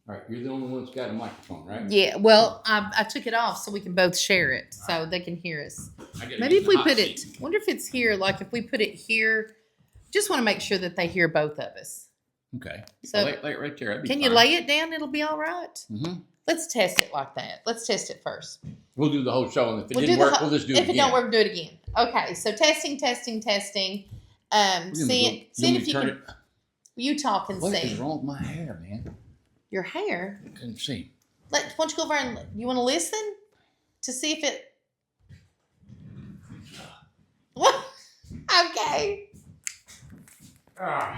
All right, you're the only one that's got a microphone, right? Yeah, well, I took it off so we can both share it so they can hear us. Maybe Maybe if we put it, wonder if it's here, like if we put it here, just want to make sure that they hear both of us. Okay. So lay it right there. can you lay it down? It'll be all right. Mm-hmm. Let's test it like that. Let's test it first. We'll do the whole show, and if it didn't work, we'll just do it again. If it don't work, do it again. Okay, so testing. Seeing if you can. You talk and What see. is wrong with my hair, man? Your hair? I couldn't see. Why don't you go over and you want to listen to see if it. What? Okay. All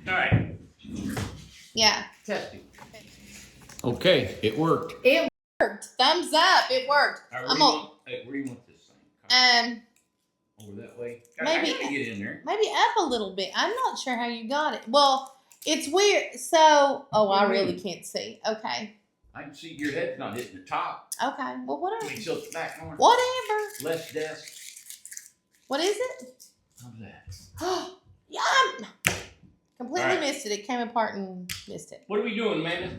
right. Yeah. Testing. Okay, it worked. It worked. Thumbs up. It worked. Right, where do you want this thing? Over that way. Maybe I gotta get in there. Maybe up a little bit. I'm not sure how you got it. Well, it's weird. So, I really can't see. Okay. I can see your head's not hitting the top. Okay. Well, whatever. Can you tilt it back more? Whatever. Less desk. What is it? How's that? Oh, yeah. Completely Right. missed it. It came apart and missed it. What are we doing, Amanda?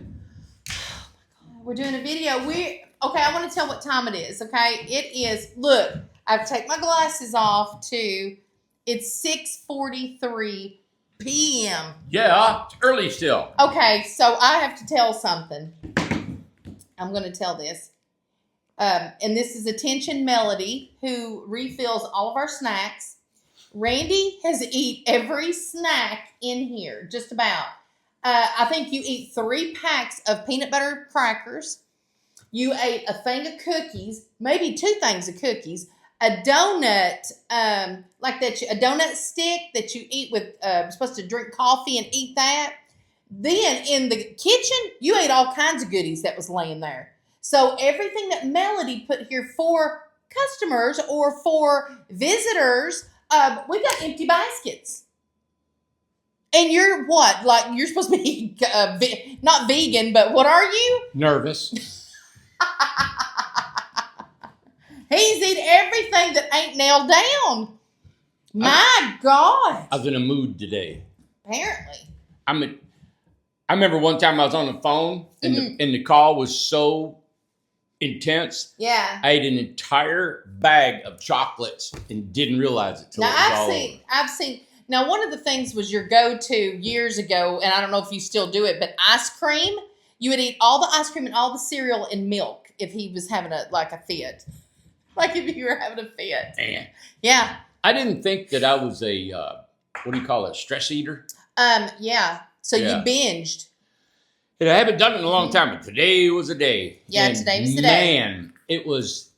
We're doing a video. Okay, I want to tell what time it is, okay? It is, look, I've taken my glasses off to, it's 6:43 p.m. Yeah, it's early still. Okay, so I have to tell something. I'm going to tell this. And this is Attention Melody, who refills all of our snacks. Randy has eaten every snack in here, just about. I think you eat 3 packs of peanut butter crackers. You ate a thing of cookies, maybe 2 things of cookies, a donut, like that, a donut stick that you eat with, supposed to drink coffee and eat that. Then in the kitchen, you ate all kinds of goodies that was laying there. So everything that Melody put here for customers or for visitors, we got empty baskets. And you're what? Like, you're supposed to be not vegan, but what are you? Nervous. He's eating everything that ain't nailed down. My God. I was in a mood today. Apparently. I remember one time I was on the phone and the call was so intense. Yeah. I ate an entire bag of chocolates and didn't realize it till it was all over. I've seen. Now, one of the things was your go-to years ago, and I don't know if you still do it, but ice cream. You would eat all the ice cream and all the cereal and milk if he was having a fit. Like if you were having a fit. Man. Yeah. I didn't think that I was a, what do you call it, stress eater? Yeah. So you binged. And I haven't done it in a long time, but today was a day. Yeah, and today was the day. Man, it was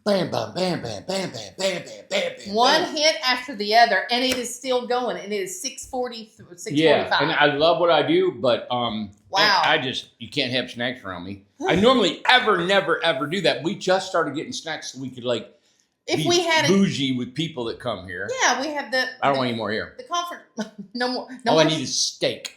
bam, bam, bam, bam, bam, bam, bam, bam, bam, bam. One hit after the other, and it is still going, and it is 6:45. Yeah, and I love what I do, but wow. you can't have snacks around me. I normally never, ever do that. We just started getting snacks so we could we had bougie with people that come here. Yeah, we have I don't want any more here. The conference. No more. All I need is steak.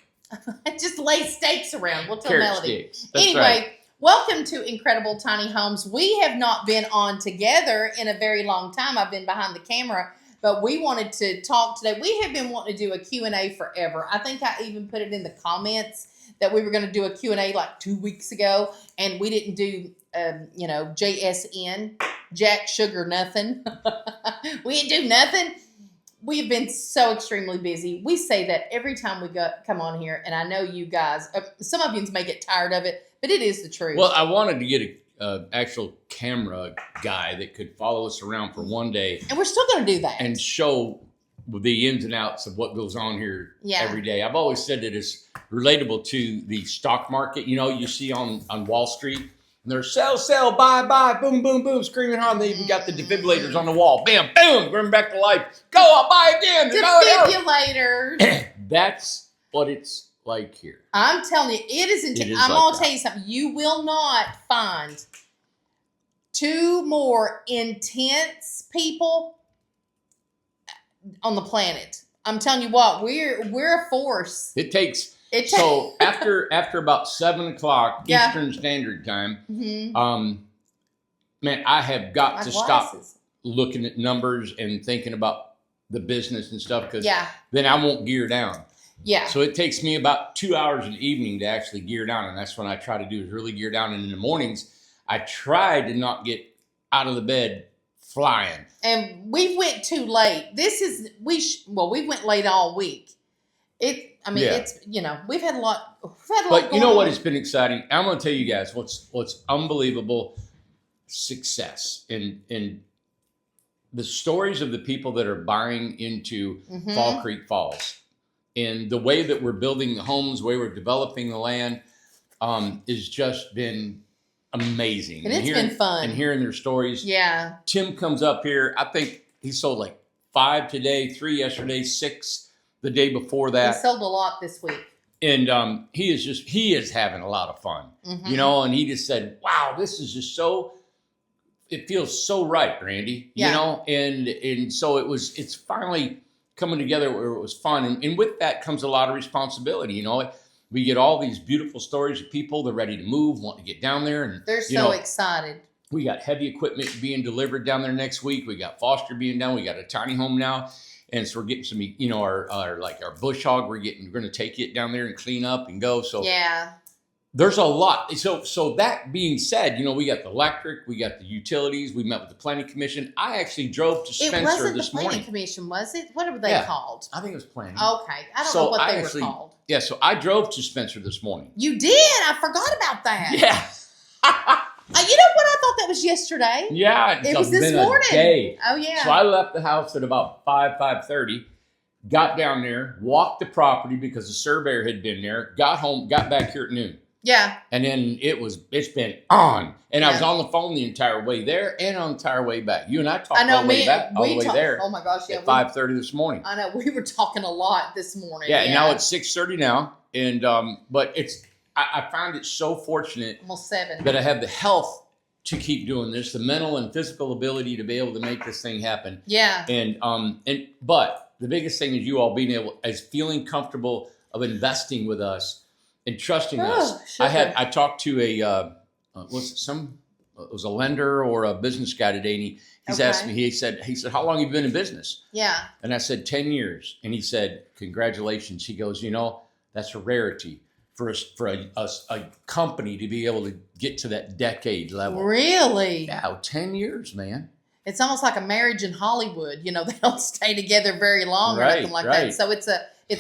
Just lay steaks around. We'll tell Carrot Melody. Sticks. That's Anyway, right. Welcome to Incredible Tiny Homes. We have not been on together in a very long time. I've been behind the camera, but we wanted to talk today. We have been wanting to do a Q&A forever. I think I even put it in the comments that we were going to do a Q&A like 2 weeks ago, and we didn't do, JSN, Jack Sugar Nothing. We didn't do nothing. We've been so extremely busy. We say that every time we come on here, and I know you guys, some of you may get tired of it, but it is the truth. Well, I wanted to get an actual camera guy that could follow us around for one day. And we're still going to do that. And show the ins and outs of what goes on here every day. I've always said that it's relatable to the stock market. You know, you see on Wall Street, and they're sell, buy, boom, boom, boom, screaming on. They even got the defibrillators on the wall. Bam, boom, bring back to life. Go, I'll buy again. Defibrillators. That's what it's like here. I'm telling you, it is intense. I'm going to tell you something. You will not find 2 more intense people on the planet. I'm telling you what, we're a force. It takes. So after about 7:00 Eastern Standard Time, man, I have got to stop looking at numbers and thinking about the business and stuff because then I won't gear down. Yeah. So it takes me about 2 hours in the evening to actually gear down. And that's when I try to do is really gear down. And in the mornings, I try to not get out of the bed flying. And we went too late. We went late all week. It's, we've had a lot. But you know what? It's been exciting. I'm going to tell you guys what's unbelievable success in the stories of the people that are buying into Fall Creek Falls, and the way that we're building the homes, the way we're developing the land, has just been amazing. And it's been fun. And hearing their stories. Yeah. Tim comes up here. I think he sold like 5 today, 3 yesterday, 6 the day before that. He sold a lot this week. And he is having a lot of fun, and he just said, wow, this is just it feels so right, Randy, and so it's finally coming together where it was fun. And with that comes a lot of responsibility. We get all these beautiful stories of people, they're ready to move, want to get down there. And they're so excited. We got heavy equipment being delivered down there next week. We got Foster being down. We got a tiny home now. And so we're getting some, our bush hog. We're going to take it down there and clean up and go. So yeah, there's a lot. So that being said, we got the electric, we got the utilities. We met with the planning commission. I actually drove to Spencer this morning. It wasn't the planning commission, was it? What were they called? I think it was planning. Okay, I don't know what they were called. Yeah, so I drove to Spencer this morning. You did? I forgot about that. Yeah. You know what? I thought that was yesterday. Yeah, it was this morning. Oh yeah. So I left the house at about 5:30, got down there, walked the property because the surveyor had been there, got home, got back here at noon. Yeah. And then it's been on. And I was on the phone the entire way there and on the entire way back. You and I talked all the way back, all the way there. Oh my gosh, yeah. At 5:30 this morning. I know, we were talking a lot this morning. Yeah, and now it's 6:30 now. And but I find it so fortunate almost 7 that I have the health to keep doing this, the mental and physical ability to be able to make this thing happen. Yeah. But the biggest thing is you all feeling comfortable of investing with us and trusting us. Sure. I talked to it was a lender or a business guy today, and he's asked me. He said, "How long have you been in business?" Yeah. And I said 10 years, and he said, "Congratulations." He goes, "That's a rarity for a company to be able to get to that decade level." Really? Yeah, 10 years, man. It's almost like a marriage in Hollywood. They don't stay together very long or anything like that. So it's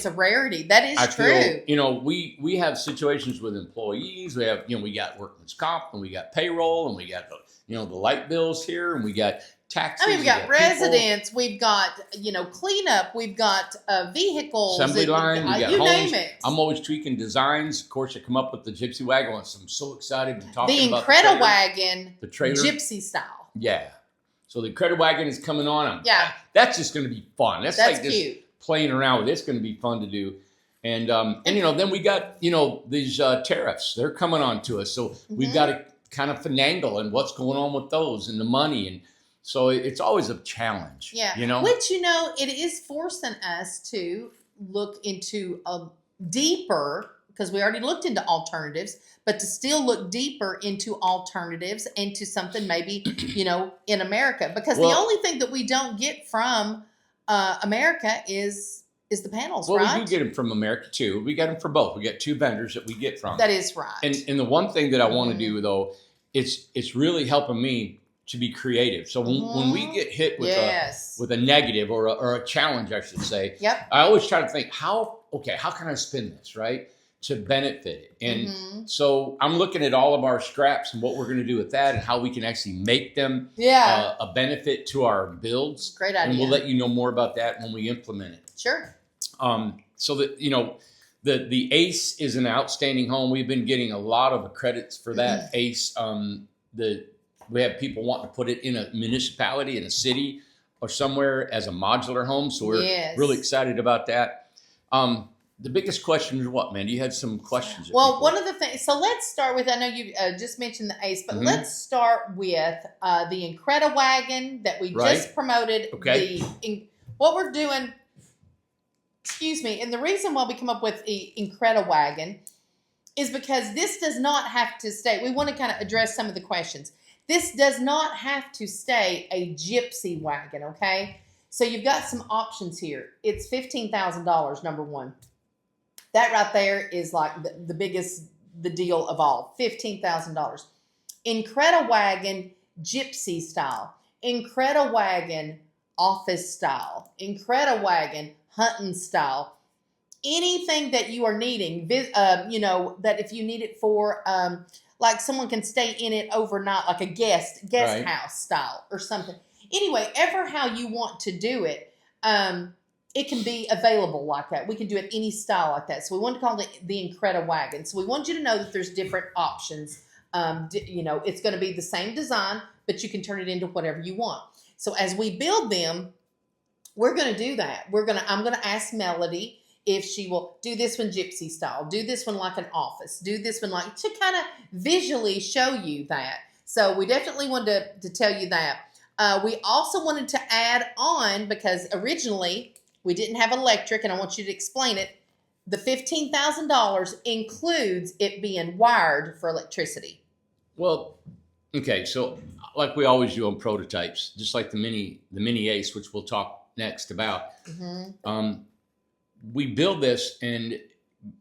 a rarity. That is true. We have situations with employees. We have, we got workman's comp, and we got payroll, and we got the light bills here, and we got taxes. We've got residents. People. We've got cleanup. We've got vehicles. Assembly line. We got you homes. Name it. I'm always tweaking designs. Of course, I come up with the Gypsy Wagon. I'm so excited to talk about the Incrediwagon, the trailer, Gypsy style. Yeah. So the Incrediwagon is coming on. Yeah. That's just going to be fun. That's like cute. Just playing around with it. It's going to be fun to do. And then we got, these tariffs. They're coming on to us. So we've got to kind of finagle and what's going on with those and the money. And so it's always a challenge. Yeah. Which, it is forcing us to look into a deeper, because we already looked into alternatives, but to still look deeper into alternatives and to something maybe, in America. Because the only thing that we don't get from America is the panels, right? Well, we do get them from America too. We get them from both. We got 2 vendors that we get from. That is right. And the one thing that I want to do though, it's really helping me to be creative. So when we get hit with a negative or a challenge, I should say, I always try to think how can I spin this right to benefit it? And so I'm looking at all of our scraps and what we're going to do with that and how we can actually make them a benefit to our builds. Great idea. And we'll let you know more about that when we implement it. Sure. So that, the ACE is an outstanding home. We've been getting a lot of credits for that. ACE, we have people wanting to put it in a municipality, in a city or somewhere as a modular home. So we're really excited about that. The biggest question is what, man? You had some questions. Well, one of the things, so let's start with, I know you just mentioned the ACE, but let's start with the Incrediwagon that we just promoted. Okay. What we're doing, and the reason why we come up with the Incrediwagon is because this does not have to stay. We want to kind of address some of the questions. This does not have to stay a Gypsy wagon, okay? So you've got some options here. It's $15,000, number one. That right there is like the biggest, the deal of all. $15,000. Incrediwagon gypsy style. Incrediwagon office style. Incrediwagon hunting style. Anything that you are needing, that if you need it for, like someone can stay in it overnight, like a guest Right. house style or something. Anyway, ever how you want to do it, it can be available like that. We can do it any style like that. So we want to call it the Incrediwagon. So we want you to know that there's different options. It's going to be the same design, but you can turn it into whatever you want. So as we build them, we're going to do that. I'm going to ask Melody if she will do this one gypsy style, do this one like an office, do this one like, to kind of visually show you that. So we definitely wanted to tell you that. We also wanted to add on, because originally we didn't have electric, and I want you to explain it. The $15,000 includes it being wired for electricity. Well, okay, so like we always do on prototypes, just like the mini Ace, which we'll talk next about. Mm-hmm. We build this, and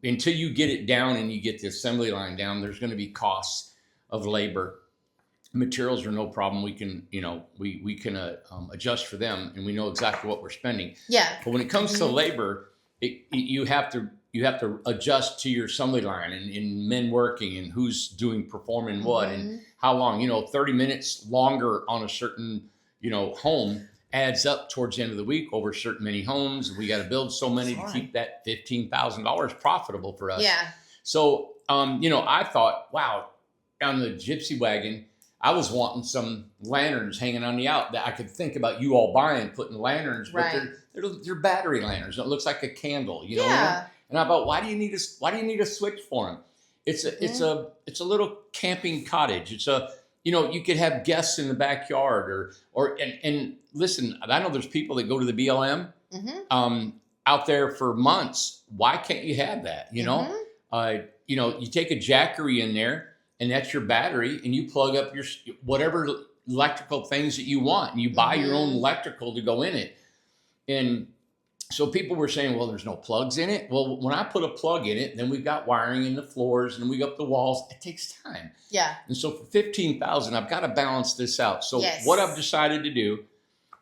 until you get it down and you get the assembly line down, there's going to be costs of labor. Materials are no problem. We can, we can adjust for them, and we know exactly what we're spending. Yeah. But when it comes to labor, you have to adjust to your assembly line and men working and who's performing what and how long. 30 minutes longer on a certain home adds up towards the end of the week over certain many homes. We got to build so many to keep that $15,000 profitable for us. Yeah. So, I thought, wow, on the gypsy wagon, I was wanting some lanterns hanging on the out that I could think about you all buying, putting lanterns, but Right. they're battery lanterns. It looks like a candle, Yeah. And I thought, why do you need a switch for them? It's a little camping cottage. It's you could have guests in the backyard and listen, I know there's people that go to the BLM out there for months. Why can't you have that? You take a Jackery in there, and that's your battery, and you plug up your whatever electrical things that you want, and you buy your own electrical to go in it. And so people were saying, well, there's no plugs in it. Well, when I put a plug in it, then we've got wiring in the floors, and we got the walls. It takes time. Yeah. And so for $15,000, I've got to balance this out. So Yes. what I've decided to do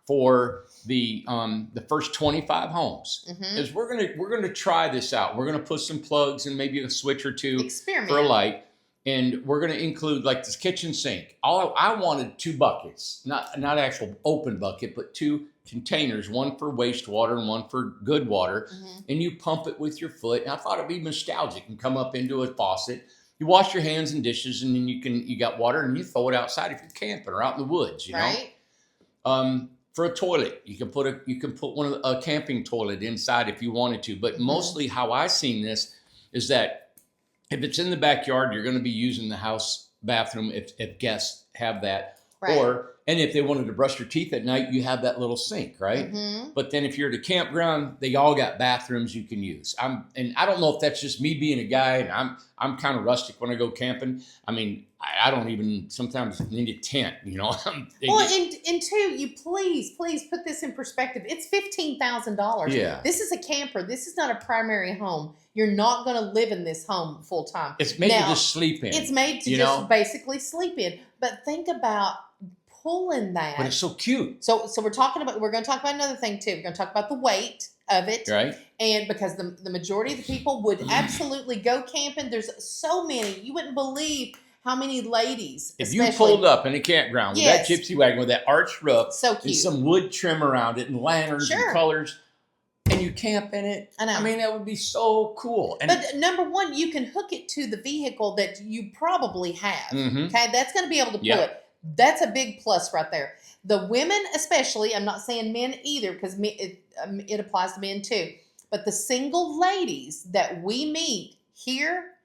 for the first 25 homes is we're gonna try this out. We're gonna put some plugs and maybe a switch or two Experiment. for a light. And we're going to include like this kitchen sink. I wanted 2 buckets, not actual open bucket, but 2 containers, one for wastewater and one for good water. And you pump it with your foot. And I thought it'd be nostalgic and come up into a faucet. You wash your hands and dishes, and then you got water, and you throw it outside if you're camping or out in the woods. Right. For a toilet, you can put a camping toilet inside if you wanted to. But mostly, how I seen this is that if it's in the backyard, you're going to be using the house bathroom if guests have that. Right. And if they wanted to brush their teeth at night, you have that little sink, right? But then if you're at a campground, they all got bathrooms you can use. And I don't know if that's just me being a guy, and I'm kind of rustic when I go camping. I mean, I don't even sometimes need a tent, Well, and 2, you please put this in perspective. It's $15,000. Yeah. This is a camper. This is not a primary home. You're not going to live in this home full time. It's made to just sleep in. It's made to just basically sleep in. But think about pulling that. But it's so cute. So we're going to talk about another thing too. We're going to talk about the weight of it. Right. And because the majority of the people would absolutely go camping. There's so many. You wouldn't believe how many ladies. If you pulled up in a campground with that gypsy wagon with that arched roof, so cute, and some wood trim around it and lanterns and colors, and you camp in it. I know. I mean, that would be so cool. But number one, you can hook it to the vehicle that you probably have. Okay, that's going to be able to pull it. That's a big plus right there. The women, especially, I'm not saying men either, because it applies to men too. But the single ladies that we meet here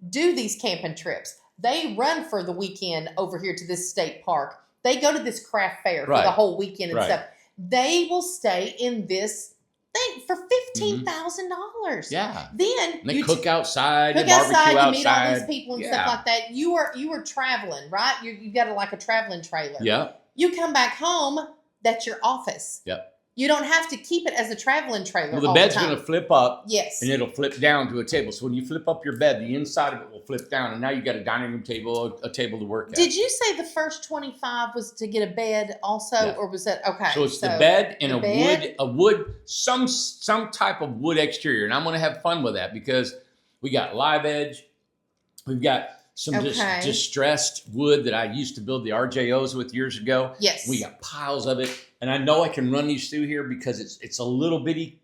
do these camping trips. They run for the weekend over here to this state park. They go to this craft fair for the whole weekend and stuff. They will stay in this thing for $15,000. Yeah. Then they cook outside, you barbecue outside. You meet all these people and stuff like that. You are traveling, right? You got a traveling trailer. Yeah. You come back home. That's your office. Yep. You don't have to keep it as a traveling trailer. Well, the all bed's the time. going to flip up. Yes. And it'll flip down to a table. So when you flip up your bed, the inside of it will flip down. And now you got a dining room table, a table to work at. Did you say the first 25 was to get a bed also? Yeah. Or was that, okay. So it's the bed and the a wood, some type of wood exterior. And I'm going to have fun with that because we got live edge. We've got some distressed wood that I used to build the RJOs with years ago. Yes. We got piles of it. And I know I can run these through here because it's a little bitty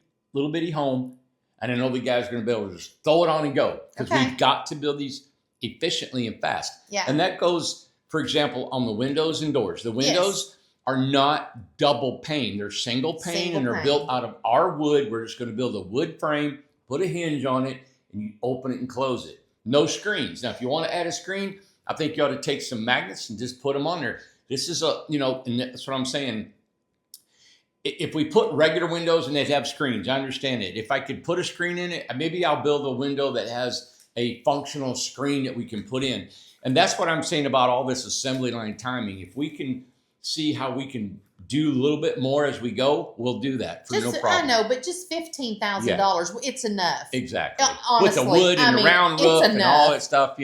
home. And I know the guys are going to be able to just throw it on and go. Because we've got to build these efficiently and fast. Yeah. And that goes, for example, on the windows and doors. The windows are not double pane. They're single pane and they're built out of our wood. We're just going to build a wood frame, put a hinge on it, and you open it and close it. No screens. Now, if you want to add a screen, I think you ought to take some magnets and just put them on there. This is and that's what I'm saying. If we put regular windows and they'd have screens, I understand it. If I could put a screen in it, maybe I'll build a window that has a functional screen that we can put in. And that's what I'm saying about all this assembly line timing. If we can see how we can do a little bit more as we go, we'll do that for no problem. I know, but just $15,000, it's enough. Exactly. Honestly, with the wood and the round roof and all that stuff,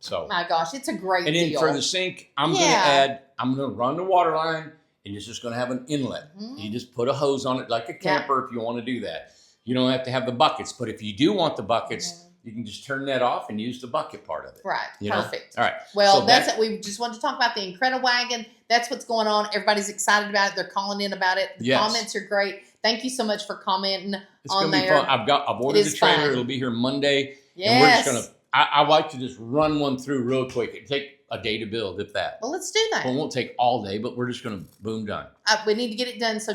So. My gosh, it's a great deal. And then for the sink, I'm going to run the water line. And it's just going to have an inlet. Mm-hmm. You just put a hose on it like a camper if you want to do that. You don't have to have the buckets. But if you do want the buckets, you can just turn that off and use the bucket part of it. Right. Perfect. All right. Well, so that's it. We just wanted to talk about the Incrediwagon. That's what's going on. Everybody's excited about it. They're calling in about it. The comments are great. Thank you so much for commenting on there. It's going to be fun. I've ordered the trailer. Fun. It'll be here Monday. Yes. And we're just going to, I like to just run one through real quick. It'd take a day to build, if that. Well, let's do that. Well, it won't take all day, but we're just going to boom done. We need to get it done so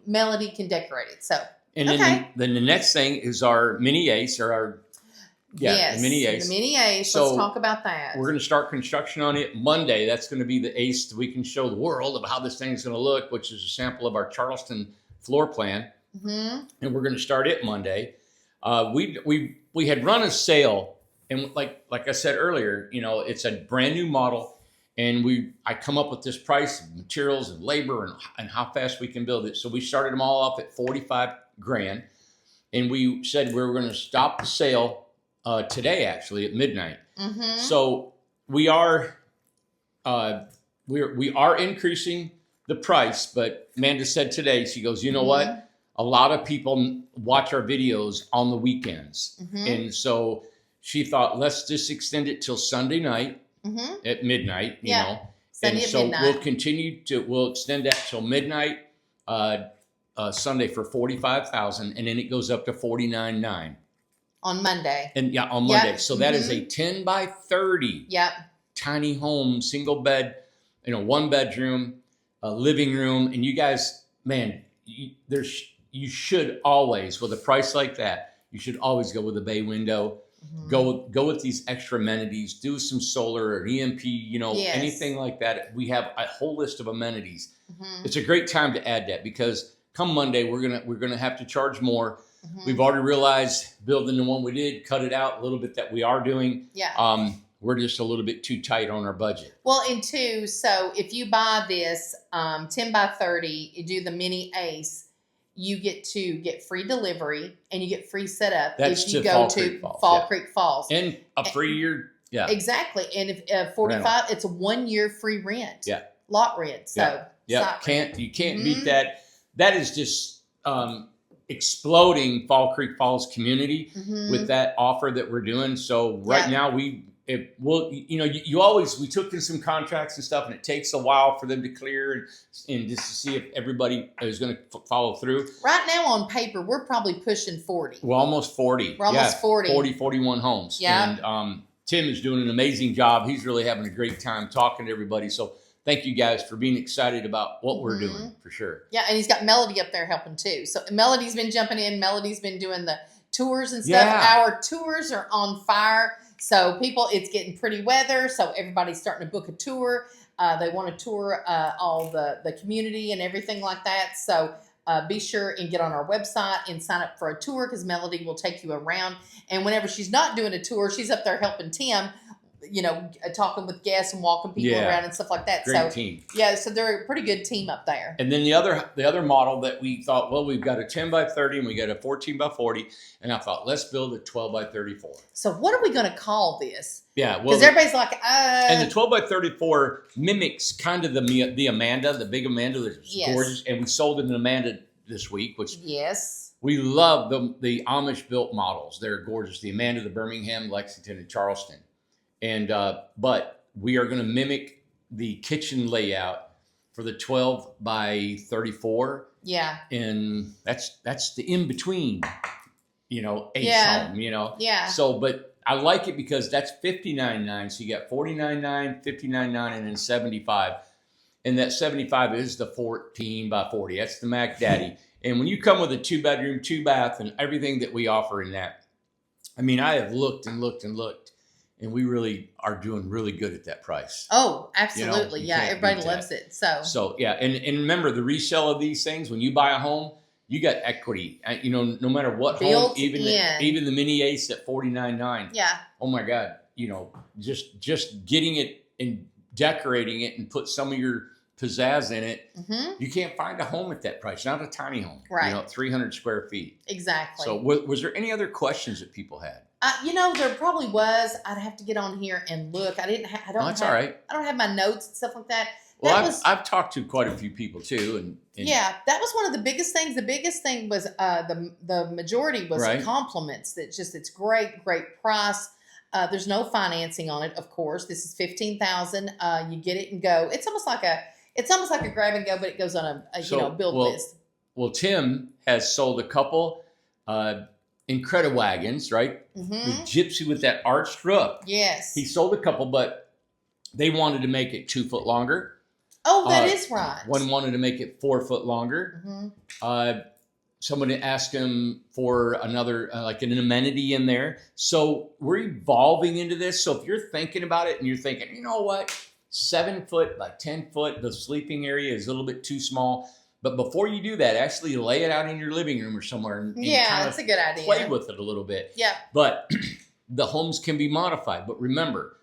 Melody can decorate it. So, and then the next thing is our mini ace or the mini ace. The mini ace. So let's talk about that. We're going to start construction on it Monday. That's going to be the ace that we can show the world of how this thing's going to look, which is a sample of our Charleston floor plan. Mm-hmm. And we're going to start it Monday. We had run a sale. And like I said earlier, it's a brand new model, and I come up with this price of materials and labor and how fast we can build it. So we started them all off at $45,000, and we said we were going to stop the sale today, actually at midnight. Mm-hmm. So we are increasing the price, but Amanda said today, she goes, you know what? A lot of people watch our videos on the weekends, and so she thought, let's just extend it till Sunday night at midnight, you know. Sunday and so midnight. We'll extend that till midnight Sunday for $45,000, and then it goes up to $49,900 on Monday. And on Monday. So that is a 10 by 30 tiny home, single bed, one bedroom, living room, and you guys, man, you should always, with a price like that, you should always go with a bay window. Mm-hmm. Go with these extra amenities. Do some solar or EMP, anything like that. We have a whole list of amenities. Mm-hmm. It's a great time to add that because come Monday we're gonna have to charge more. Mm-hmm. We've already realized building the one we did, cut it out a little bit that we are doing. Yeah. We're just a little bit too tight on our budget. Well, and two, so if you buy this 10 by 30, you do the mini ace. You get to get free delivery and you get free setup if you go to Fall Creek Falls. And a free year. Yeah. Exactly. And if 45, it's a 1 year free rent. Yeah. Lot rent. So you can't beat that. That is just exploding Fall Creek Falls community with that offer that we're doing. So right now we took in some contracts and stuff, and it takes a while for them to clear and just to see if everybody is going to follow through. Right now on paper, we're probably pushing 40. We're almost 40. We're almost 40. 41 homes. Yeah. And Tim is doing an amazing job. He's really having a great time talking to everybody. So thank you guys for being excited about what we're doing, for sure. Yeah, and he's got Melody up there helping too. So Melody's been jumping in. Melody's been doing the tours and stuff. Yeah. Our tours are on fire. So it's getting pretty weather. So everybody's starting to book a tour. They want to tour all the community and everything like that. So be sure and get on our website and sign up for a tour because Melody will take you around. And whenever she's not doing a tour, she's up there helping Tim talking with guests and walking people around and stuff like that. Great team. Yeah, so they're a pretty good team up there. And then the other model that we thought, well, we've got a 10 by 30 and we got a 14 by 40, and I thought, let's build a 12 by 34. So what are we going to call this? Yeah, well, because everybody's like, and the 12 by 34 mimics kind of the Amanda, the big Amanda that's gorgeous, and we sold an Amanda this week, which we love the Amish built models. They're gorgeous. The Amanda, the Birmingham, Lexington, and Charleston. And but we are going to mimic the kitchen layout for the 12 by 34. Yeah. And that's the in between, H home, Yeah. So, but I like it because that's $59.9. So you got $49.9, $59.9, and then $75. And that 75 is the 14 by 40. That's the Mac Daddy. And when you come with a 2-bedroom, 2-bath, and everything that we offer in that, I mean, I have looked and looked and looked, and we really are doing really good at that price. Oh, absolutely. Yeah, everybody loves it. So yeah, and remember, the resale of these things, when you buy a home, you got equity. No matter what home, even the Mini Ace at $49.9. Yeah. Oh my God, just getting it and decorating it and put some of your pizzazz in it. Mm-hmm. You can't find a home at that price. Not a tiny home. Right. 300 square feet. Exactly. So was there any other questions that people had? There probably was. I'd have to get on here and look. I don't. That's all right. I don't have my notes and stuff like that. Well, I've talked to quite a few people too, and yeah, that was one of the biggest things. The biggest thing was the majority was compliments. It's great price. There's no financing on it, of course. This is $15,000. You get it and go. It's almost like a grab and go, but it goes on a build list. Well, Tim has sold a couple Incredawagons, right? Mm-hmm. The Gypsy with that arched roof. Yes. He sold a couple, but they wanted to make it 2 foot longer. Oh, that is right. One wanted to make it 4 foot longer. Mm-hmm. Somebody asked him for another, like an amenity in there. So we're evolving into this. So if you're thinking about it and you're thinking, you know what, 7 foot by 10 foot, the sleeping area is a little bit too small. But before you do that, actually lay it out in your living room or somewhere and that's a good idea. Play with it a little bit. Yeah. But the homes can be modified. But remember,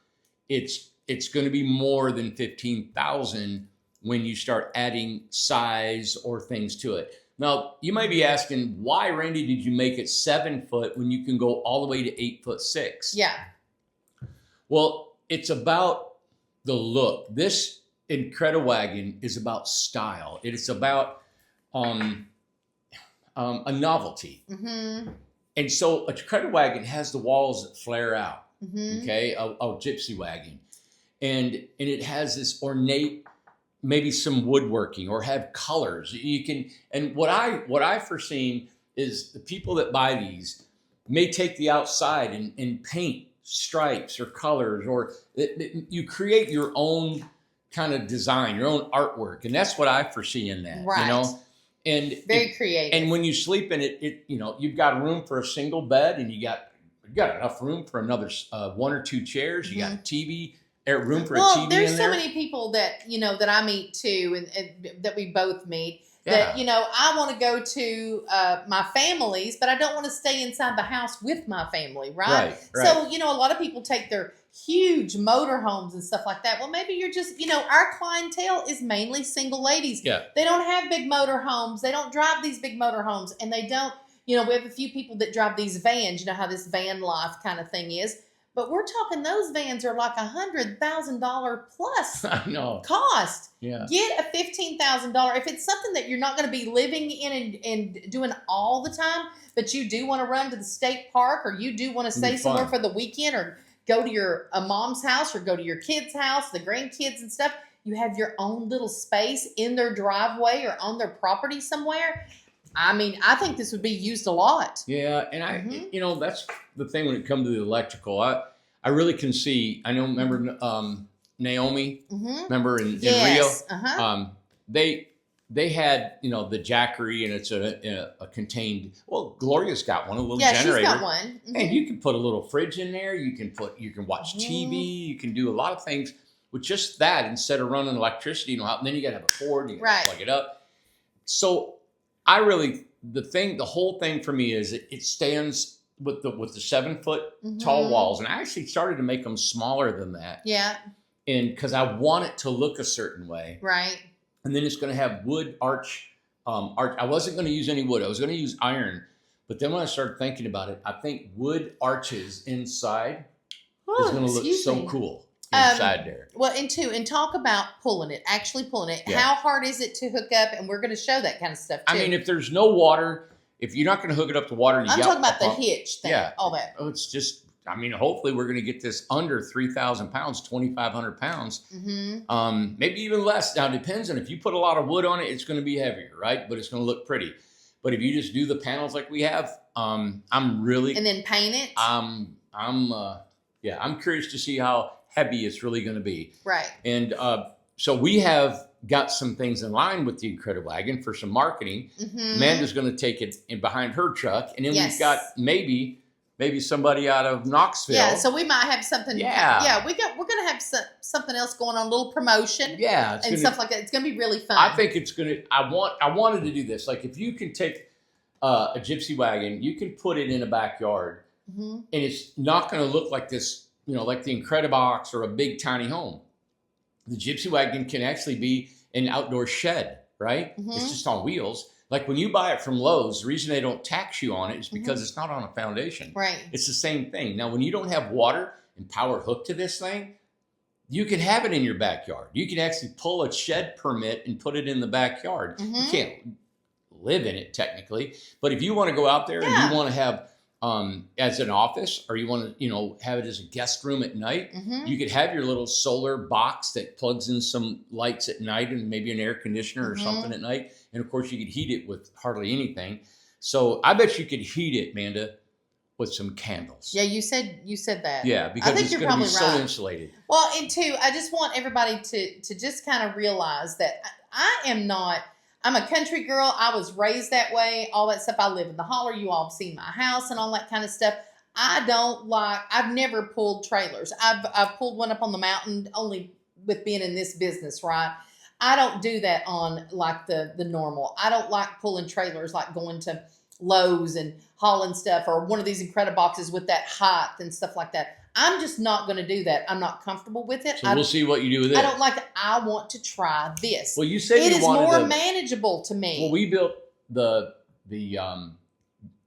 it's going to be more than $15,000 when you start adding size or things to it. Now, you might be asking, why, Randy, did you make it 7 foot when you can go all the way to 8'6"? Yeah. Well, it's about the look. This Incrediwagon is about style. It is about a novelty. Mm-hmm. And so a Incrediwagon has the walls that flare out. Mm-hmm. Okay, a Gypsy wagon, and it has this ornate, maybe some woodworking or have colors. You can, and what I've foreseen is the people that buy these may take the outside and paint stripes or colors, or you create your own kind of design, your own artwork, and that's what I foresee in that. Right. And very creative. And when you sleep in it, you've got room for a single bed, and you got enough room for another 1 or 2 chairs. You got a TV. Room for a TV in there. There's so many people that that I meet too, and that we both meet. That I want to go to my family's, but I don't want to stay inside the house with my family, right? So a lot of people take their huge motorhomes and stuff like that. Well, maybe you're just our clientele is mainly single ladies. Yeah, they don't have big motorhomes. They don't drive these big motorhomes, and they don't. We have a few people that drive these vans. You know how this van life kind of thing is. But we're talking those vans are like $100,000 plus cost. Yeah. Get a $15,000. If it's something that you're not going to be living in and doing all the time, but you do want to run to the state park, or you do want to stay somewhere for the weekend, or go to a mom's house, or go to your kid's house, the grandkids and stuff, you have your own little space in their driveway or on their property somewhere. I mean, I think this would be used a lot. Yeah, and that's the thing when it comes to the electrical. I really can see. I know. Remember Naomi? Mm-hmm. Remember in Rio? Uh-huh. They had the Jackery, and it's a contained. Well, Gloria's got one, a little generator. Yeah, she's got one. Mm-hmm. And you can put a little fridge in there. You can watch TV. You can do a lot of things with just that instead of running electricity. And then you got to have a cord. You got to plug it up. So. The whole thing for me is it stands with the 7 foot tall walls, and I actually started to make them smaller than that. Yeah. And because I want it to look a certain way. Right. And then it's going to have wood arch. I wasn't going to use any wood. I was going to use iron. But then when I started thinking about it, I think wood arches inside is going to look so cool inside there. Well, and talk about pulling it, actually pulling it. Yeah. How hard is it to hook up? And we're going to show that kind of stuff too. I mean, if there's no water, if you're not going to hook it up to water, I'm talking about the hitch thing, all that. Oh, it's just, I mean, hopefully we're going to get this under 3,000 pounds, 2,500 pounds, maybe even less. Now, it depends on if you put a lot of wood on it, it's going to be heavier, right? But it's going to look pretty. But if you just do the panels like we have, I'm really, and then paint it. I'm curious to see how heavy it's really going to be. Right. And so we have got some things in line with the Incrediwagon for some marketing. Amanda's going to take it in behind her truck, and then we've got maybe somebody out of Knoxville. Yeah, so we might have something. Yeah, we're going to have something else going on, a little promotion. Yeah, and stuff like that. It's going to be really fun. I think it's going to. I wanted to do this. Like, if you can take a gypsy wagon, you can put it in a backyard, and it's not going to look like this. You know, like the Incredibox or a big tiny home. The gypsy wagon can actually be an outdoor shed, right? It's just on wheels. Like when you buy it from Lowe's, the reason they don't tax you on it is because it's not on a foundation. Right. It's the same thing. Now, when you don't have water and power hooked to this thing, you can have it in your backyard. You can actually pull a shed permit and put it in the backyard. You can't live in it technically, but if you want to go out there and you want to have as an office, or you want to, have it as a guest room at night, you could have your little solar box that plugs in some lights at night and maybe an air conditioner or something at night. And of course you could heat it with hardly anything. So I bet you could heat it, Amanda, with some candles. Yeah, you said that. Yeah, because I think it's you're going to be probably so right. insulated. Well, and two, I just want everybody to just kind of realize that I'm a country girl. I was raised that way, all that stuff. I live in the holler. You all have seen my house and all that kind of stuff. I've never pulled trailers. I've pulled one up on the mountain only with being in this business, right? I don't do that on like the normal. I don't like pulling trailers, like going to Lowe's and hauling stuff, or one of these Incrediboxes with that height and stuff like that. I'm just not going to do that. I'm not comfortable with it. So we'll see what you do with it. I don't like it. I want to try this. Well, you said it you wanted is more manageable to me. Well, we built the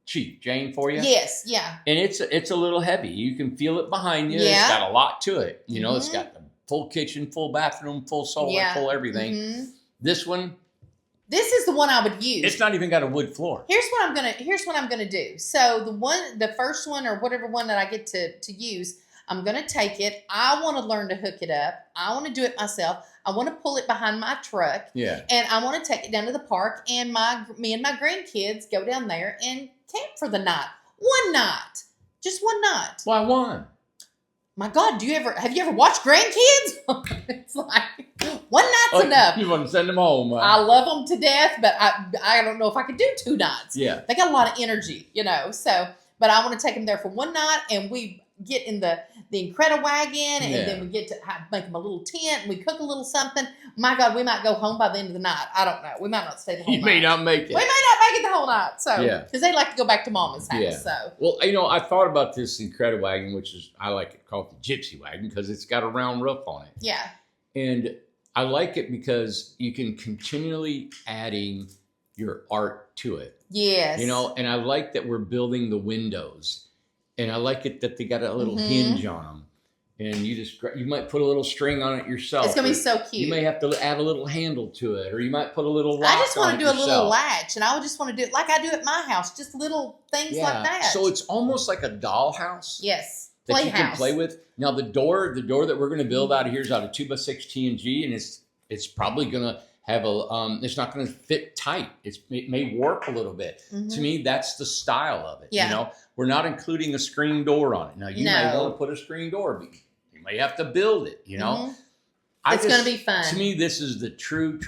Chief Jane for you. Yes, yeah. And it's a little heavy. You can feel it behind you. Yeah. It's got a lot to it. It's got the full kitchen, full bathroom, full solar, full everything. This one. This is the one I would use. It's not even got a wood floor. Here's what I'm gonna do. So the first one, or whatever one that I get to use, I'm gonna take it. I want to learn to hook it up. I want to do it myself. I want to pull it behind my truck. Yeah. And I want to take it down to the park, and me and my grandkids go down there and camp for the night. One night, just one night. Why one? My God, have you ever watched Grandkids? It's like one night's enough. You want to send them home? I love them to death, but I don't know if I could do 2 nights. Yeah, they got a lot of energy, So, but I want to take them there for one night, and we get in the Incrediwagon, and then we get to make them a little tent, and we cook a little something. My God, we might go home by the end of the night. I don't know. We might not stay the whole night. You may not make it. We may not make it the whole night. So, because they like to go back to Mama's house. Yeah. So, well, I thought about this Incrediwagon, which is, I like it called the Gypsy Wagon because it's got a round roof on it. Yeah. And I like it because you can continually adding your art to it. Yes. And I like that we're building the windows. And I like it that they got a little hinge on them. And you might put a little string on it yourself. It's going to be so cute. You may have to add a little handle to it, or you might put a little lock on it. I just want to do a little latch, and I would just want to do it like I do at my house, just little things like that. So it's almost like a dollhouse. Yes. That you can play with. Now the door that we're going to build out of here is out of 2x6 TNG, and it's probably going to have it's not going to fit tight. It may warp a little bit. To me, that's the style of it. Yeah. We're not including a screen door on it. Now you may want to put a screen door, but you may have to build it. It's going to be fun. To me, this is the true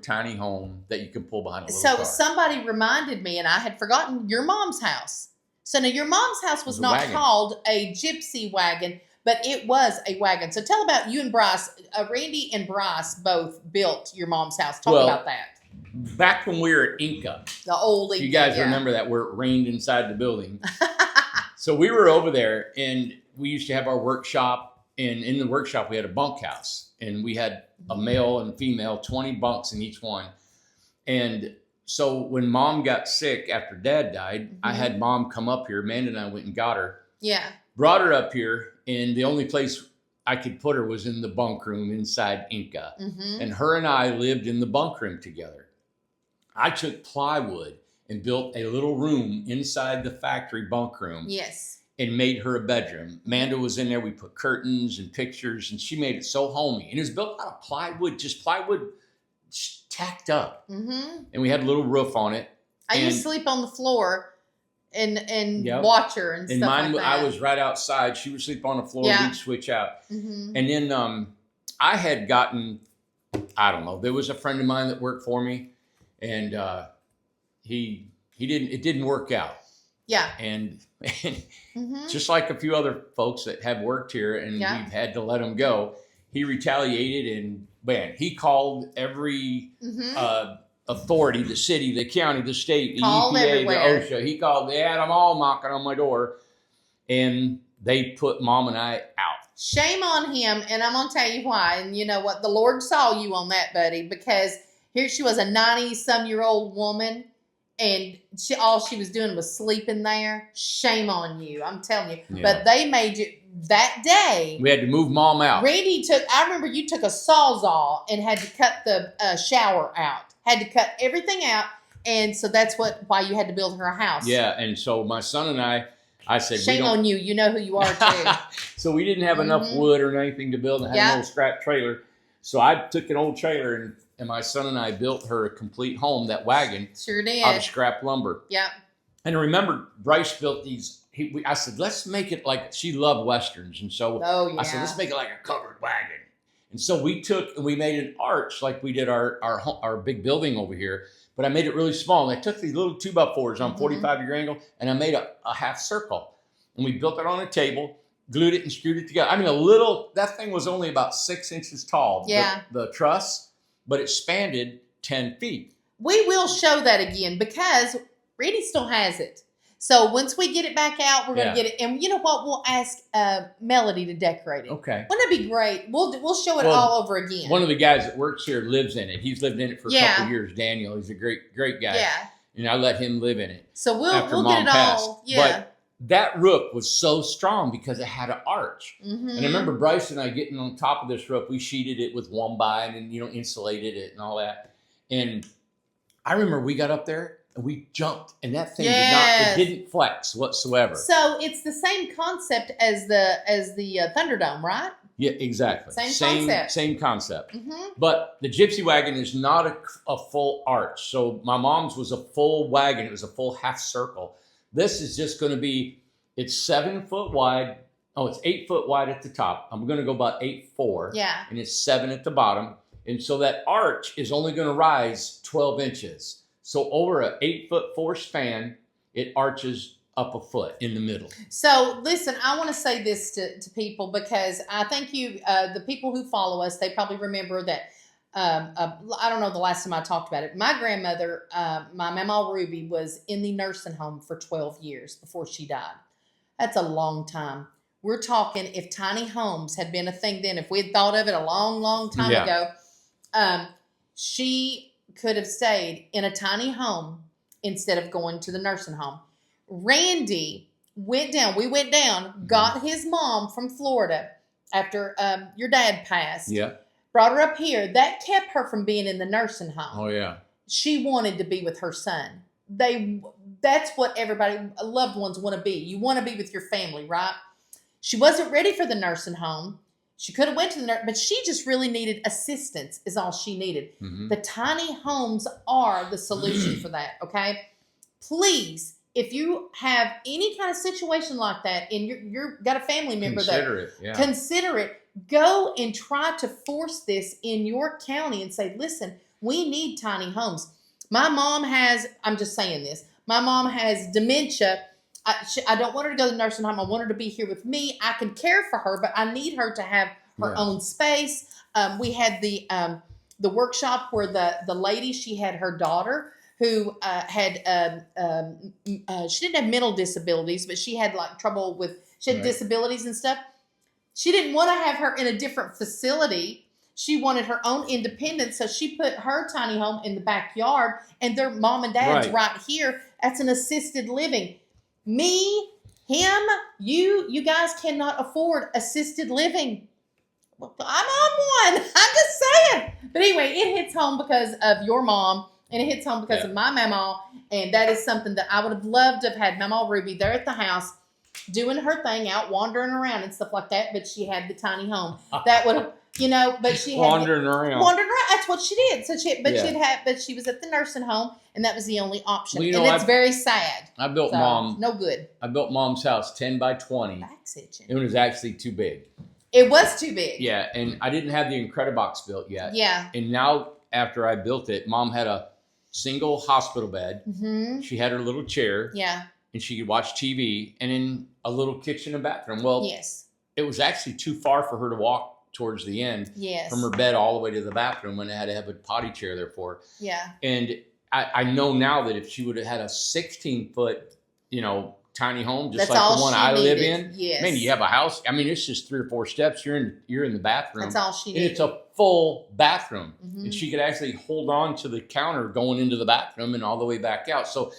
tiny home that you can pull behind a little car. So somebody reminded me, and I had forgotten your mom's house. So now your mom's house was not called a gypsy wagon, but it was a wagon. So tell about you and Bryce. Randy and Bryce both built your mom's house. Talk about that. Back when we were at Inca. The old Inca. You guys remember that where it rained inside the building. So we were over there, and we used to have our workshop, and in the workshop we had a bunkhouse, and we had a male and female, 20 bunks in each one. And so when Mom got sick after Dad died, I had Mom come up here. Amanda and I went and got her. Yeah. Brought her up here, and the only place I could put her was in the bunk room inside Inca. And her and I lived in the bunk room together. I took plywood and built a little room inside the factory bunk room. Yes. And made her a bedroom. Amanda was in there. We put curtains and pictures, and she made it so homey. And it was built out of plywood, just plywood tacked up. And we had a little roof on it. I used to sleep on the floor and watch her and stuff like that. I was right outside. She would sleep on the floor. Yeah. We'd switch out. And then I had gotten, I don't know, there was a friend of mine that worked for me, and it didn't work out. Yeah. And just like a few other folks that have worked here, and we've had to let them go, he retaliated, and man, he called every authority, the city, the county, the state, the EPA, everywhere. the OSHA. They had them all knocking on my door, and they put Mom and I out. Shame on him, and I'm going to tell you why. And you know what? The Lord saw you on that, buddy, because here she was, a 90-some-year-old woman, and all she was doing was sleeping there. Shame on you. I'm telling you. Yeah. But they made you, that day. We had to move Mom out. Randy I remember you took a Sawzall and had to cut the shower out. Had to cut everything out. And so that's why you had to build her a house. Yeah. And so my son and I said, shame on you. You know who you are too. So we didn't have enough wood or anything to build, and had an old scrap trailer. So I took an old trailer, and my son and I built her a complete home, that wagon. Sure did. Out of scrap lumber. Yeah. And I remember Bryce built these. I said, let's make it like, she loved Westerns. And so I said, let's make it like a covered wagon. And so we made an arch like we did our big building over here. But I made it really small. And I took these little 2x4s on 45-degree angle, and I made a half circle. And we built it on a table, glued it and screwed it together. I mean, that thing was only about 6 inches tall. Yeah. The truss, but it spanned 10 feet. We will show that again because Randy still has it. So once we get it back out, we're going to get it. And you know what? We'll ask Melody to decorate it. Okay. Wouldn't that be great? We'll show it all over again. One of the guys that works here lives in it. He's lived in it for a couple of years. Daniel, he's a great guy. Yeah. And I let him live in it. So we'll Mom get it passed. all. Yeah. But that roof was so strong because it had an arch. And I remember Bryce and I getting on top of this roof. We sheeted it with 1x and insulated it and all that. And I remember we got up there and we jumped, and that thing didn't flex whatsoever. So it's the same concept as the Thunderdome, right? Yeah, exactly. Same concept. But the Gypsy wagon is not a full arch. So my mom's was a full wagon. It was a full half circle. This is just going to be, it's 7 foot wide. Oh, it's 8 foot wide at the top. I'm going to go about 8'4". Yeah. And it's 7 at the bottom. And so that arch is only going to rise 12 inches. So over a 8'4" span, it arches up a foot in the middle. So listen, I want to say this to people, because I think the people who follow us, they probably remember that. I don't know the last time I talked about it. My grandmother, my Mama Ruby, was in the nursing home for 12 years before she died. That's a long time. We're talking, if tiny homes had been a thing then, if we had thought of it a long, long time ago, she could have stayed in a tiny home instead of going to the nursing home. Randy went down, got his mom from Florida after your dad passed. Yeah. Brought her up here. That kept her from being in the nursing home. Oh, yeah. She wanted to be with her son. That's what everybody, loved ones want to be. You want to be with your family, right? She wasn't ready for the nursing home. She could have went to the nurse, but she just really needed assistance is all she needed. The tiny homes are the solution for that, okay? Please, if you have any kind of situation like that and you're got a family member consider it. Go and try to force this in your county and say, listen, we need tiny homes. My mom has, I'm just saying this, my mom has dementia. I don't want her to go to the nursing home. I want her to be here with me. I can care for her, but I need her to have her own space. We had the workshop where the lady, she had her daughter who she didn't have mental disabilities, but she had like trouble with, she had disabilities and stuff. She didn't want to have her in a different facility. She wanted her own independence, so she put her tiny home in the backyard, and their mom and dad's right here. That's an assisted living. Me, him, you guys cannot afford assisted living. Well, I'm on one. I'm just saying. But anyway, it hits home because of your mom, and it hits home because of my mama, and that is something that I would have loved to have had Mama Ruby there at the house doing her thing, out wandering around and stuff like that, but she had the tiny home. That would have, but she had wandering around. That's what she did. So she was at the nursing home, and that was the only option. Well, and it's very sad. I built no good. I built Mom's house 10 by 20. Back's itching. It was actually too big. It was too big. Yeah, and I didn't have the Incredibox built yet. Yeah. And now after I built it, Mom had a single hospital bed. Mm-hmm. She had her little chair. Yeah. And she could watch TV, and in a little kitchen and bathroom. Well, yes, it was actually too far for her to walk towards the end. Yes. From her bed all the way to the bathroom, and I had to have a potty chair there for her. Yeah. And I know now that if she would have had a 16-foot, tiny home, just like the one I live in. Yes. Man, you have a house. I mean, it's just 3 or 4 steps. You're in the bathroom. That's all she needed. And it's a full bathroom. Mm-hmm. And she could actually hold on to the counter going into the bathroom and all the way back out. So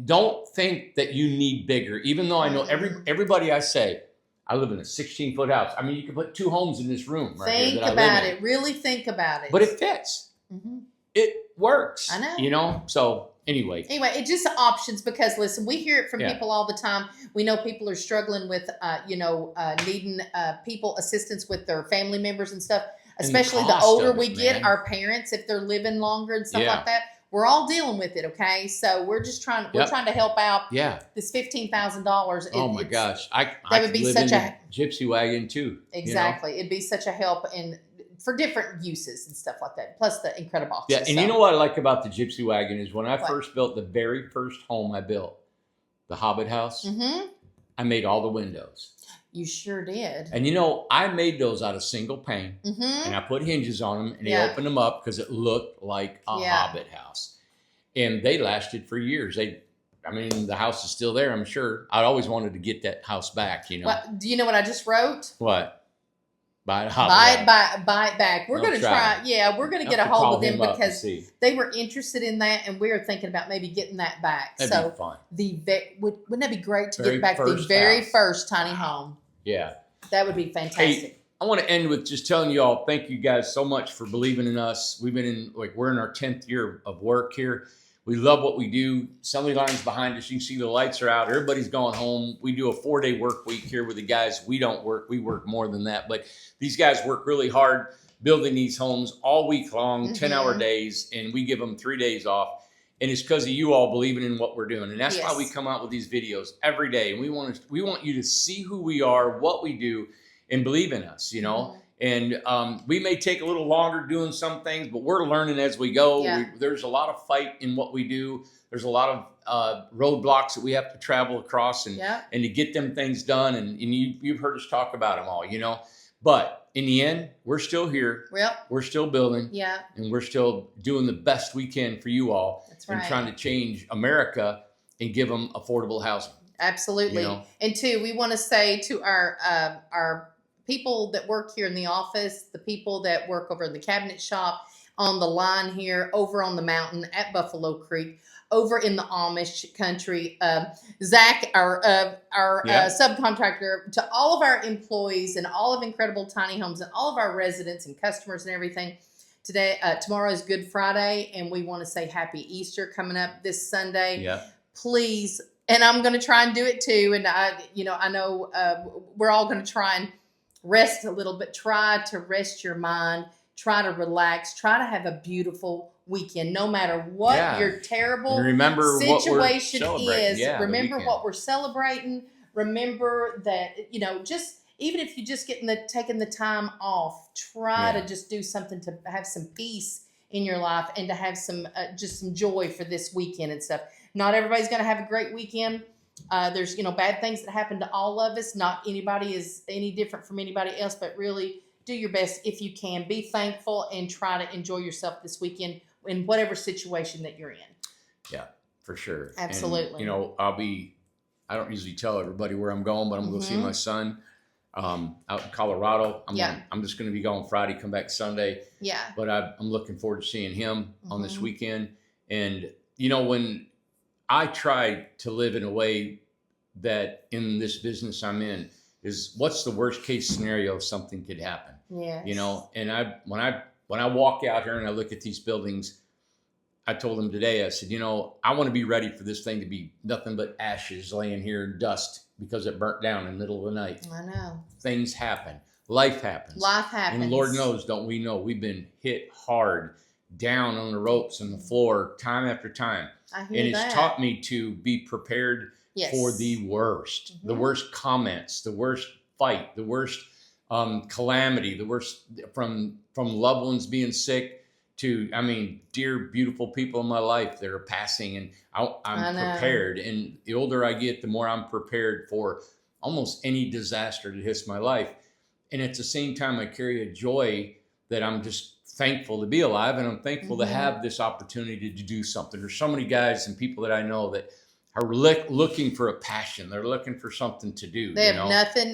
don't think that you need bigger, even though I know everybody I say, I live in a 16-foot house. I mean, you can put 2 homes in this room right here that I live in. Think about it. Really think about it. But it fits. Mm-hmm. It works. I know. So anyway, it's just options, because listen, we hear it from people all the time. We know people are struggling with, needing people assistance with their family members and stuff, especially the older we get, our parents, if they're living longer and stuff like that. We're all dealing with it, okay? So we're just trying to help out. Yeah. This $15,000. Oh my gosh. That would be such a gypsy wagon too. Exactly. It'd be such a help for different uses and stuff like that. Plus the Incredibox. Yeah, and you know what I like about the gypsy wagon is when I first built the very first home I built, the Hobbit house, I made all the windows. You sure did. And I made those out of single pane, and I put hinges on them, and they opened them up because it looked like a Hobbit house. And they lasted for years. The house is still there, I'm sure. I always wanted to get that house back, Well, do you know what I just wrote? What? Buy it back. We're going to try. Yeah, we're going to get a hold of them because they were interested in that, and we were thinking about maybe getting that back. That'd be fun. Wouldn't that be great to get back the very first tiny home? Yeah. That would be fantastic. Hey, I want to end with just telling you all, thank you guys so much for believing in us. We're in our 10th year of work here. We love what we do. Assembly line's behind us. You can see the lights are out. Everybody's going home. We do a 4-day work week here with the guys. We don't work. We work more than that. But these guys work really hard building these homes all week long, 10-hour days, and we give them 3 days off. And it's because of you all believing in what we're doing. And that's why we come out with these videos every day. And we want you to see who we are, what we do, and believe in us, And we may take a little longer doing some things, but we're learning as we go. Yeah. There's a lot of fight in what we do. There's a lot of roadblocks that we have to travel across and to get them things done. And you've heard us talk about them all, But in the end, we're still here. Yep. We're still building. Yeah. And we're still doing the best we can for you all. That's right. And trying to change America and give them affordable housing. Absolutely. And two, we want to say to our people that work here in the office, the people that work over in the cabinet shop, on the line here, over on the mountain at Buffalo Creek, over in the Amish country, Zach, our subcontractor, to all of our employees and all of Incredible Tiny Homes and all of our residents and customers and everything. Tomorrow is Good Friday, and we want to say Happy Easter coming up this Sunday. Yeah. Please, and I'm going to try and do it too. And I know we're all going to try and rest a little bit. Try to rest your mind. Try to relax. Try to have a beautiful weekend, no matter what your terrible situation is. Yeah, remember what we're celebrating. Remember that, just even if you just taking the time off, try to just do something to have some peace in your life and to have some just some joy for this weekend and stuff. Not everybody's going to have a great weekend. There's, bad things that happen to all of us. Not anybody is any different from anybody else, but really do your best if you can. Be thankful and try to enjoy yourself this weekend in whatever situation that you're in. Yeah, for sure. Absolutely. And, I don't usually tell everybody where I'm going, but I'm going to go see my son out in Colorado. I'm just going to be gone Friday, come back Sunday. Yeah. But I'm looking forward to seeing him on this weekend. And, when I try to live in a way that in this business I'm in is what's the worst case scenario if something could happen? Yes. And when I walk out here and I look at these buildings, I told them today, I said, I want to be ready for this thing to be nothing but ashes laying here in dust because it burnt down in the middle of the night. I know. Things happen. Life happens. Life happens. And Lord knows, don't we know, we've been hit hard down on the ropes and the floor time after time. I hear and it's taught me to be prepared for the worst, the worst comments, the worst fight, the worst calamity, the worst from loved ones being sick to, dear, beautiful people in my life that are passing, and I'm prepared. And the older I get, the more I'm prepared for almost any disaster that hits my life. And at the same time, I carry a joy that I'm just thankful to be alive, and I'm thankful to have this opportunity to do something. There's so many guys and people that I know that are looking for a passion. They're looking for something to do. They have nothing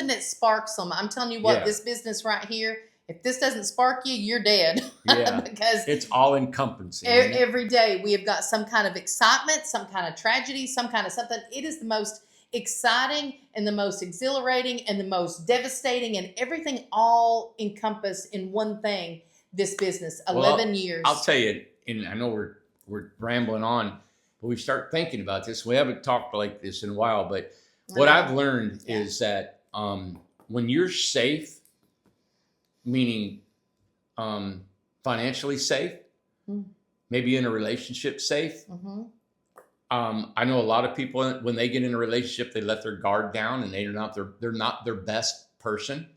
that sparks them. I'm telling you what, this business right here, if this doesn't spark you, you're dead. Yeah. Because it's all encompassing. Every day we have got some kind of excitement, some kind of tragedy, some kind of something. It is the most exciting and the most exhilarating and the most devastating and everything all encompassed in one thing, this business, 11 years. I'll tell you, and I know we're rambling on, but we start thinking about this. We haven't talked like this in a while, but what I've learned is that when you're safe, meaning financially safe, maybe in a relationship safe. I know a lot of people, when they get in a relationship, they let their guard down and they're not their best person.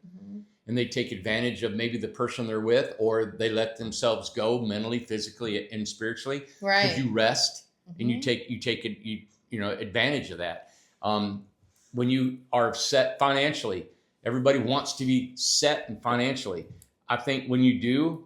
And they take advantage of maybe the person they're with, or they let themselves go mentally, physically, and spiritually. Right. Because you rest and you take advantage of that. When you are set financially, everybody wants to be set and financially. I think when you do,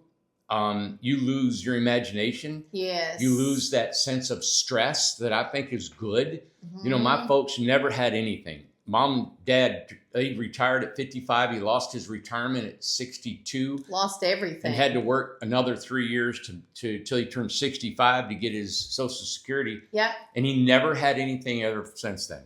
you lose your imagination. Yes. You lose that sense of stress that I think is good. My folks never had anything. Mom, Dad, they retired at 55. He lost his retirement at 62. Lost everything. And had to work another 3 years till he turned 65 to get his Social Security. Yeah. And he never had anything ever since then.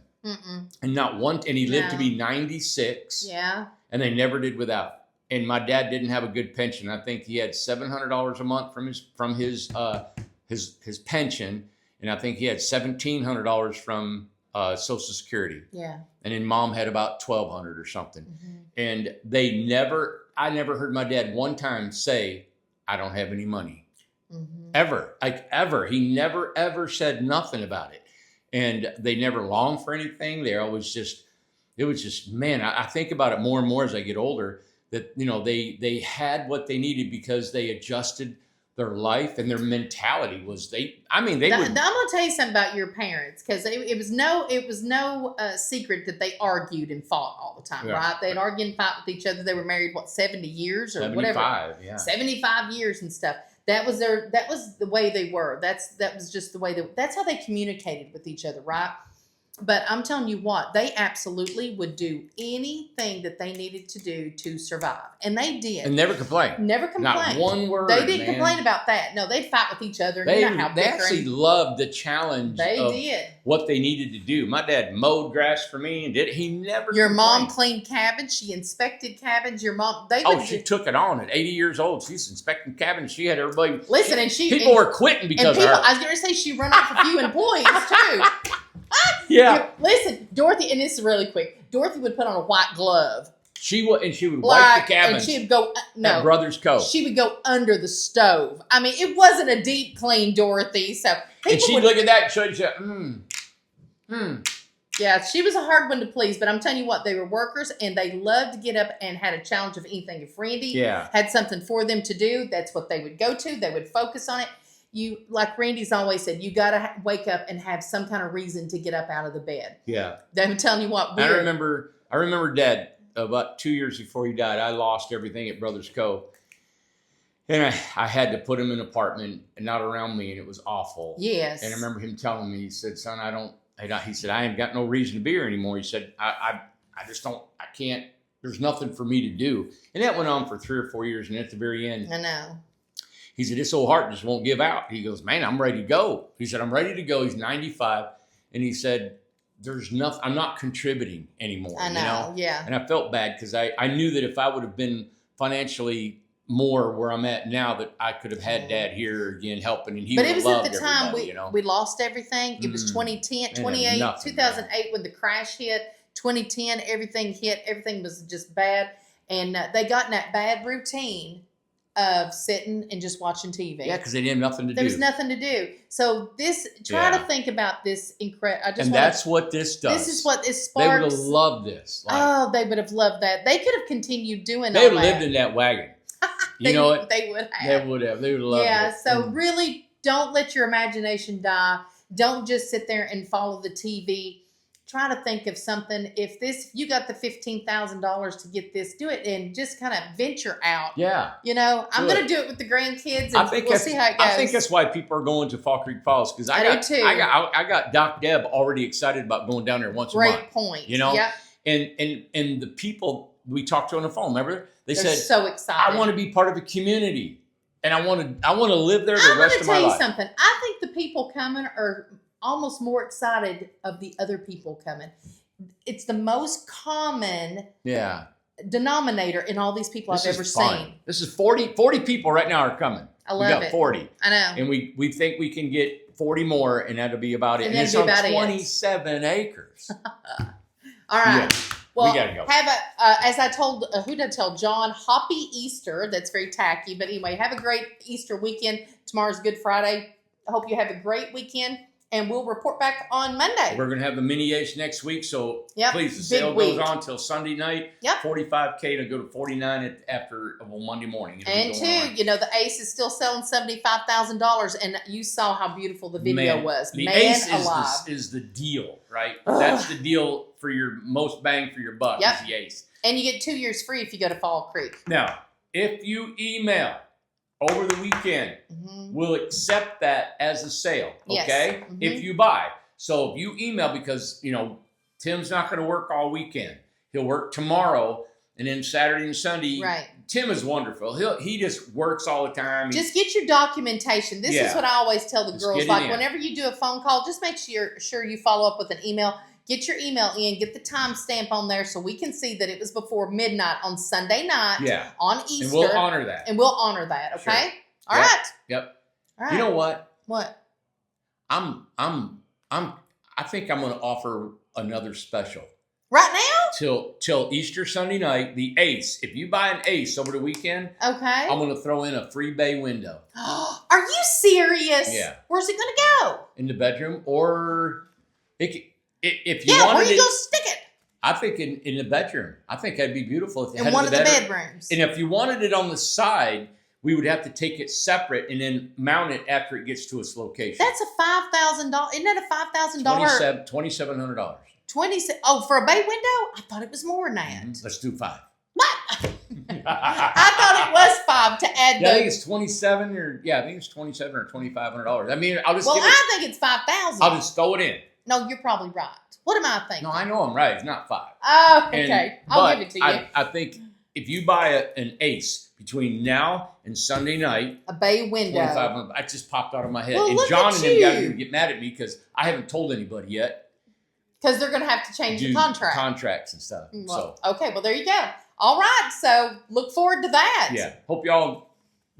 And not one. And he lived to be 96. Yeah. And they never did without. And my dad didn't have a good pension. I think he had $700 a month from his pension, and I think he had $1,700 from Social Security. Yeah. And then Mom had about $1,200 or something. And I never heard my dad one time say, "I don't have any money." Ever. He never ever said nothing about it. And they never longed for anything. It was just, man, I think about it more and more as I get older, that, they had what they needed because they adjusted their life, and their mentality was I'm going to tell you something about your parents, because it was no secret that they argued and fought all the time, right? They'd argue and fight with each other. They were married, 70 years or 75, whatever? 75 years and stuff. That was the way they were. That was just the way that's how they communicated with each other, right? But I'm telling you what, they absolutely would do anything that they needed to do to survive. And they did. And never complained. Never complained. Not one word. They didn't complain about that. No, they'd fight with each other. They actually loved the challenge of what they needed to do. My dad mowed grass for me and he never Your complained. Mom cleaned cabins. She inspected cabins. Your mom, she took it on at 80 years old. She's inspecting cabins. She had everybody. Listen, people were quitting because of her. I was going to say she run off a few employees too. Yeah. Listen, Dorothy, and this is really quick. Dorothy would put on a white glove. She would wipe the cabins. And she would go at Brothers Cove. She would go under the stove. I mean, it wasn't a deep clean, Dorothy. So and she'd look at that and she'd say, Yeah, she was a hard one to please, but I'm telling you what, they were workers and they loved to get up and had a challenge of anything. If Randy had something for them to do, that's what they would go to. They would focus on it. Like Randy's always said, you got to wake up and have some kind of reason to get up out of the bed. Yeah. I'm telling you what. I remember Dad, about 2 years before he died, I lost everything at Brothers Cove. And I had to put him in an apartment and not around me, and it was awful. Yes. And I remember him telling me, he said, son, he said, I ain't got no reason to be here anymore. He said, I just don't, I can't, there's nothing for me to do. And that went on for 3 or 4 years. And at the very end, I know. he said, this old heart just won't give out. He goes, man, I'm ready to go. He said, I'm ready to go. He's 95. And he said, there's nothing, I'm not contributing anymore. I know, yeah. And I felt bad because I knew that if I would have been financially more where I'm at now, that I could have had Dad here again helping, and he would have loved everybody. But it was at the time we lost everything. It was 2010, 2008 when the crash hit. 2010, everything hit. Everything was just bad. And they got in that bad routine of sitting and just watching TV. Yeah, because they didn't have nothing to do. There was nothing to do. So try to think about this incredible. And that's what this does. This is what it sparks. They would have loved this. They would have loved that. They could have continued doing they would have lived in that wagon. You know what? They would have. They would have. They would have loved it. Yeah, so really don't let your imagination die. Don't just sit there and follow the TV. Try to think of something. If you got the $15,000 to get this, do it and just kind of venture out. Yeah. You know, I'm going to do it with the grandkids and we'll see how it goes. I think that's why people are going to Fall Creek Falls, because I do too. I got Doc Deb already excited about going down there once a month. Great point. You know? Yep. And the people we talked to on the phone, remember? They're said, so excited. I want to be part of a community, and I want to live there the rest of my life. I'm going to tell you something. I think the people coming are almost more excited of the other people coming. It's the most common denominator in all these people I've ever seen. This is 40 people right now are coming. I love it. We got 40. I know. And we think we can get 40 more, and that'll be about it. And it's on 27 acres. All right. Yeah. Well, we gotta go. Have as I told, who did I tell? John, happy Easter. That's very tacky. But anyway, have a great Easter weekend. Tomorrow's Good Friday. I hope you have a great weekend. And we'll report back on Monday. We're going to have the mini Ace next week. So please, the sale goes on till Sunday night. Yep. 45K to go to 49 after Monday morning. And the Ace is still selling $75,000. And you saw how beautiful the video was. The Ace is the deal, right? That's the deal for your most bang for your buck is the Ace. And you get 2 years free if you go to Fall Creek. Now, if you email over the weekend, we'll accept that as a sale, okay? Yes. If you buy. So if you email, because, Tim's not going to work all weekend. He'll work tomorrow, and then Saturday and Sunday. Right. Tim is wonderful. He just works all the time. Just get your documentation. This is what I always tell the girls. Like, whenever you do a phone call, just make sure you follow up with an email. Get your email in, get the timestamp on there so we can see that it was before midnight on Sunday night on Easter. And we'll honor that. Okay? Sure. All right. Yep. All right. You know what? What? I think I'm going to offer another special. Right now? Till Easter Sunday night, the Ace. If you buy an Ace over the weekend, I'm going to throw in a free bay window. Are you serious? Yeah. Where's it going to go? In the bedroom, or if you wanted where you going to stick it? I think in the bedroom. I think that'd be beautiful if it in had one of the bedroom. bedrooms. And if you wanted it on the side, we would have to take it separate and then mount it after it gets to its location. That's a $5,000. Isn't that a $5,000? $2,700. For a bay window? I thought it was more than that. Let's do 5. What? I thought it was 5 to add. I think it's 27 or I think it's $2,700 or $2,500. I mean, I'll just. I think it's 5,000. I'll just throw it in. No, you're probably right. What am I thinking? No, I know I'm right. It's not 5. Oh, okay. I'll give it to you. I think if you buy an Ace between now and Sunday night, a bay window, $2,500. I just popped out of my head. Well, and John and them guys are going to get mad at me because I haven't told anybody yet. Because they're going to have to change the contract. Contracts and stuff. Well, okay, well, there you go. All right, so look forward to that. Yeah. Hope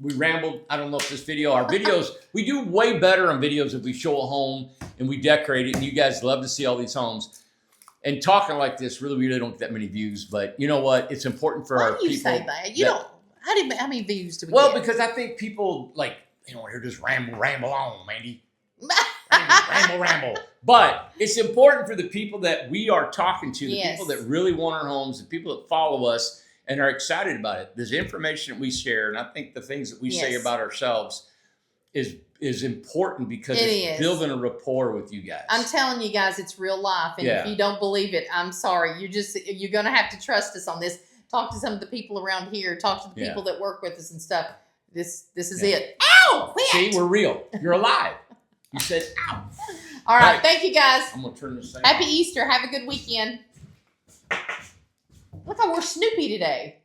we rambled. I don't know if this video, our videos, we do way better on videos if we show a home and we decorate it, and you guys love to see all these homes. And talking like this, we really don't get that many views, but you know what? It's important for our people. Why do you say that? You don't. How many views do we get? Well, because I think people hear this ramble on, Mandy. Ramble. But it's important for the people that we are talking to, the people that really want our homes, the people that follow us and are excited about it. There's information that we share, and I think the things that we say about ourselves is important because it's building a rapport with you guys. I'm telling you guys, it's real life. And if you don't believe it, I'm sorry. You're going to have to trust us on this. Talk to some of the people around here. Talk to the people that work with us and stuff. This is it. Ow! Quit! See, we're real. You're alive. You said, ow. All right. Thank you, guys. I'm going to turn this thing Happy off. Easter. Have a good weekend. Look how we're Snoopy today.